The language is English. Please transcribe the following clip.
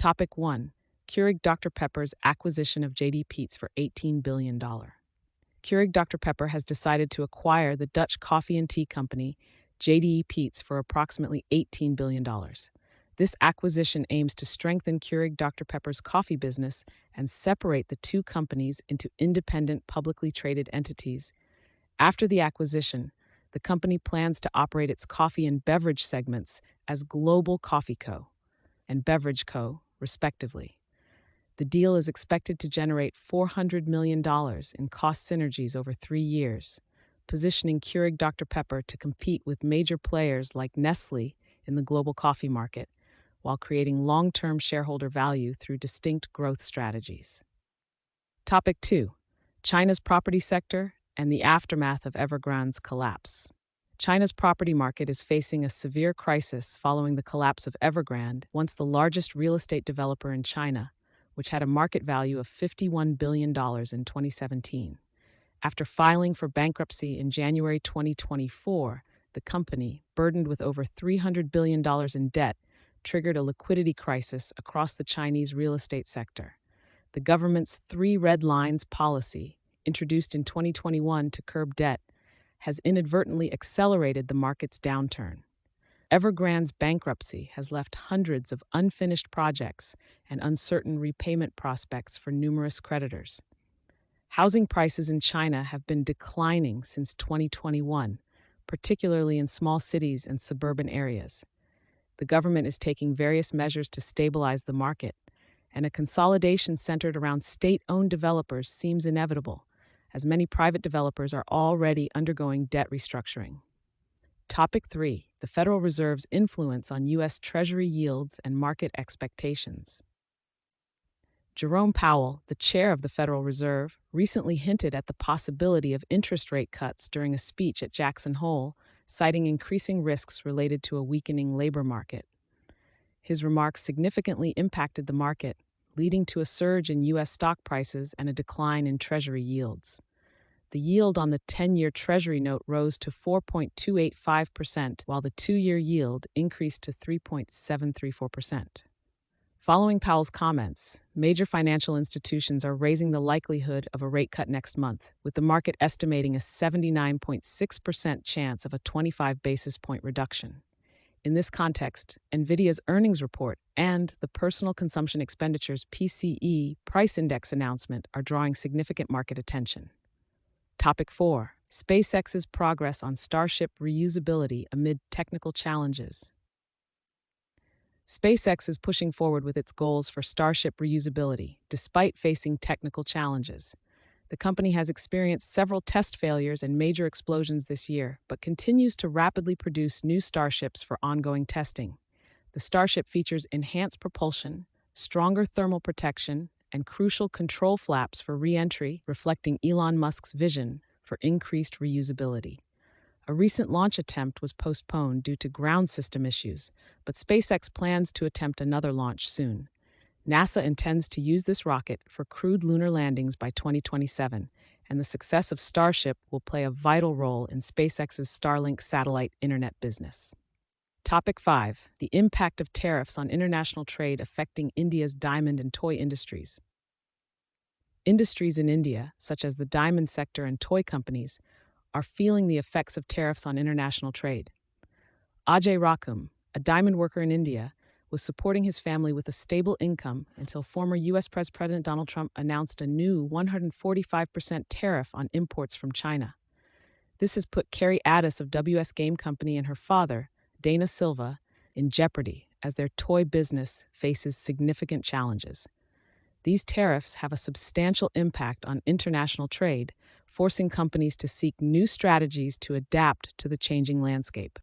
Topic 1. Keurig Dr. Pepper's acquisition of JD Peet's for $18 billion. Keurig Dr. Pepper has decided to acquire the Dutch coffee and tea company JDE Peet's for approximately $18 billion. This acquisition aims to strengthen Keurig Dr. Pepper's coffee business and separate the two companies into independent publicly traded entities. After the acquisition, the company plans to operate its coffee and beverage segments as Global Coffee Co. and Beverage Co., respectively. The deal is expected to generate $400 million in cost synergies over 3 years, positioning Keurig Dr. Pepper to compete with major players like Nestle in the global coffee market, while creating long-term shareholder value through distinct growth strategies. Topic 2. China's property sector and the aftermath of Evergrande's collapse. China's property market is facing a severe crisis following the collapse of Evergrande, once the largest real estate developer in China, which had a market value of $51 billion in 2017. After filing for bankruptcy in January 2024, the company, burdened with over $300 billion in debt, triggered a liquidity crisis across the Chinese real estate sector. The government's 3 red lines policy, introduced in 2021 to curb debt, has inadvertently accelerated the market's downturn. Evergrande's bankruptcy has left hundreds of unfinished projects and uncertain repayment prospects for numerous creditors. Housing prices in China have been declining since 2021, particularly in small cities and suburban areas. The government is taking various measures to stabilize the market, and a consolidation centered around state-owned developers seems inevitable, as many private developers are already undergoing debt restructuring. Topic 3. The Federal Reserve's influence on U.S. Treasury yields and market expectations. Jerome Powell, the chair of the Federal Reserve, recently hinted at the possibility of interest rate cuts during a speech at Jackson Hole, citing increasing risks related to a weakening labor market. His remarks significantly impacted the market, leading to a surge in U.S. stock prices and a decline in Treasury yields. The yield on the 10-year Treasury note rose to 4.285%, while the 2-year yield increased to 3.734%. Following Powell's comments, major financial institutions are raising the likelihood of a rate cut next month, with the market estimating a 79.6% chance of a 25 basis point reduction. In this context, NVIDIA's earnings report and the Personal Consumption Expenditures (PCE) price index announcement are drawing significant market attention. Topic 4. SpaceX's progress on Starship reusability amid technical challenges. SpaceX is pushing forward with its goals for Starship reusability, despite facing technical challenges. The company has experienced several test failures and major explosions this year, but continues to rapidly produce new Starships for ongoing testing. The Starship features enhanced propulsion, stronger thermal protection, and crucial control flaps for re-entry, reflecting Elon Musk's vision for increased reusability. A recent launch attempt was postponed due to ground system issues, but SpaceX plans to attempt another launch soon. NASA intends to use this rocket for crewed lunar landings by 2027, and the success of Starship will play a vital role in SpaceX's Starlink satellite internet business. Topic 5. The impact of tariffs on international trade affecting India's diamond and toy industries. Industries in India, such as the diamond sector and toy companies, are feeling the effects of tariffs on international trade. Ajay Rakum, a diamond worker in India, was supporting his family with a stable income until former U.S. President Donald Trump announced a new 145% tariff on imports from China. This has put Carrie Addis of WS Game Company and her father, Dana Silva, in jeopardy as their toy business faces significant challenges. These tariffs have a substantial impact on international trade, forcing companies to seek new strategies to adapt to the changing landscape.